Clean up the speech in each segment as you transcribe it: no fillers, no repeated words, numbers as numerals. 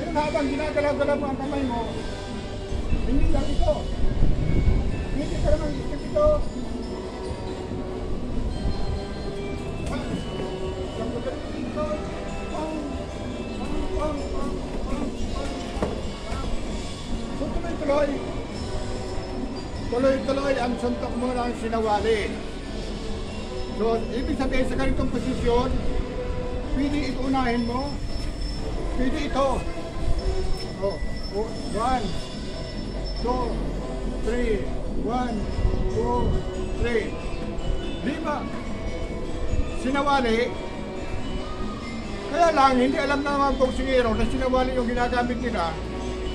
Ayun, habang ginagalaw-galaw mo ang kamay mo, hindi lang ito. Hindi ka naman gusto ito. So tuloy-tuloy. Tuloy-tuloy ang suntok mo ng sinawali. So, ibig sabihin sa ganitong posisyon, pwede ito unahin mo, pwede ito. Oh, 1, 2, 3, 1, 2, 3. Di ba? Sinawali. Kaya lang, hindi alam na mga boksingero na sinawali yung ginagamit nila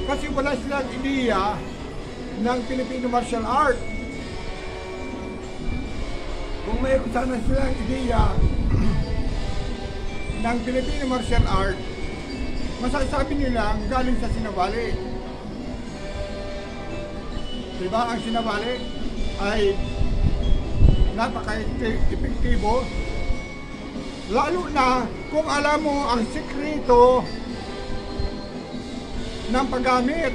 kasi wala silang ideya ng Filipino martial art. Kung may sana silang ideya ng Filipino martial art, masasabi nila ang galing sa sinawali. Diba ang sinawali ay napaka-epektibo, lalo na kung alam mo ang sikreto ng paggamit.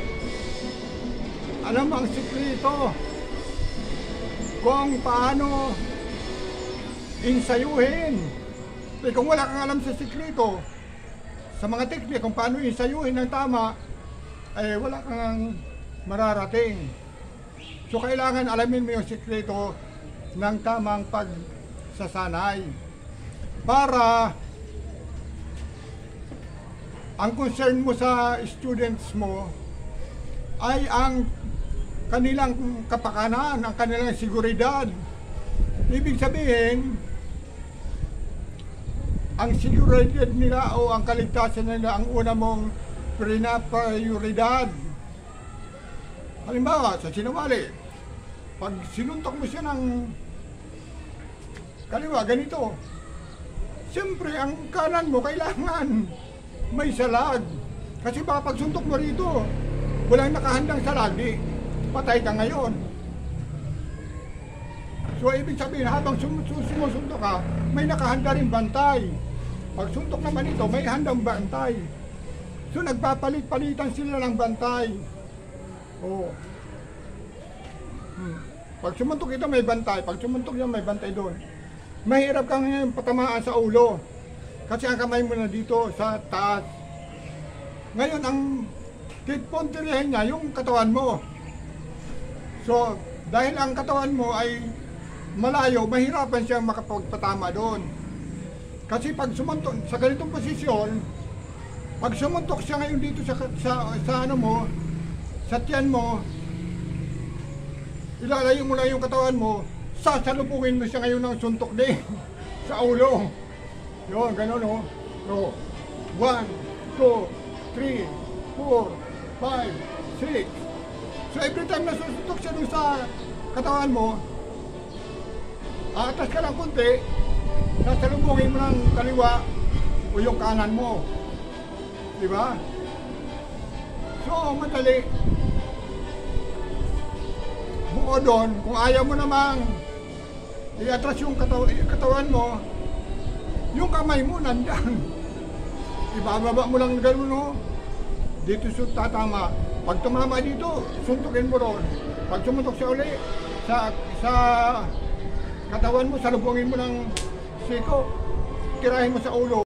Alam mo ang sikreto kung paano insayuhin. Kung wala kang alam sa sikreto, sa mga teknik kung paano insayuhin ng tama, ay wala kang mararating. So kailangan alamin mo yung sikreto ng tamang pagsasanay para ang concern mo sa students mo ay ang kanilang kapakanan, ang kanilang seguridad. Ibig sabihin, ang seguridad nila o ang kaligtasan nila ang una mong prioridad. Halimbawa, sa sinawali, pag sinuntok mo siya ng kaliwa, ganito. Siyempre, ang kanan mo kailangan may salag. Kasi baka pag suntok mo rito, walang nakahandang salag, patay ka ngayon. So, ibig sabihin, habang sumusuntok ka, may nakahanda rin bantay. Pag suntok naman ito, may handang bantay. So, nagpapalit-palitan sila ng bantay. Oh. Pag sumuntok ito, may bantay. Pag sumuntok yan, may bantay doon. Mahirap kang patamaan sa ulo. Kasi ang kamay mo na dito sa taas. Ngayon, ang punterihin niya, yung katawan mo. So, dahil ang katawan mo ay malayo, mahirapan siyang makapagpatama doon. Kasi pag sumuntok, sa ganitong posisyon, pag sumuntok siya ngayon dito sa ano mo, sa tiyan mo, ilalayo mo lang yung katawan mo, sasalubungin mo siya ngayon ng suntok din sa ulo. Yun, ganun o. So, 1, 2, 3, 4, 5, 6. So every time na susuntok siya dun sa katawan mo, aatas ka ng kunti, sasalubungin mo ng kaliwa o yung kanan mo. Diba? So, madali. Bukod doon, kung ayaw mo namang i-atras yung katawan mo, yung kamay mo nandyan. Ibababa mo lang gano'n, no? Dito tatama. Pag tumama dito, suntukin mo ron. Pag sumuntok siya uli, sa katawan mo, salubungin mo ng siko, tirahin mo sa ulo.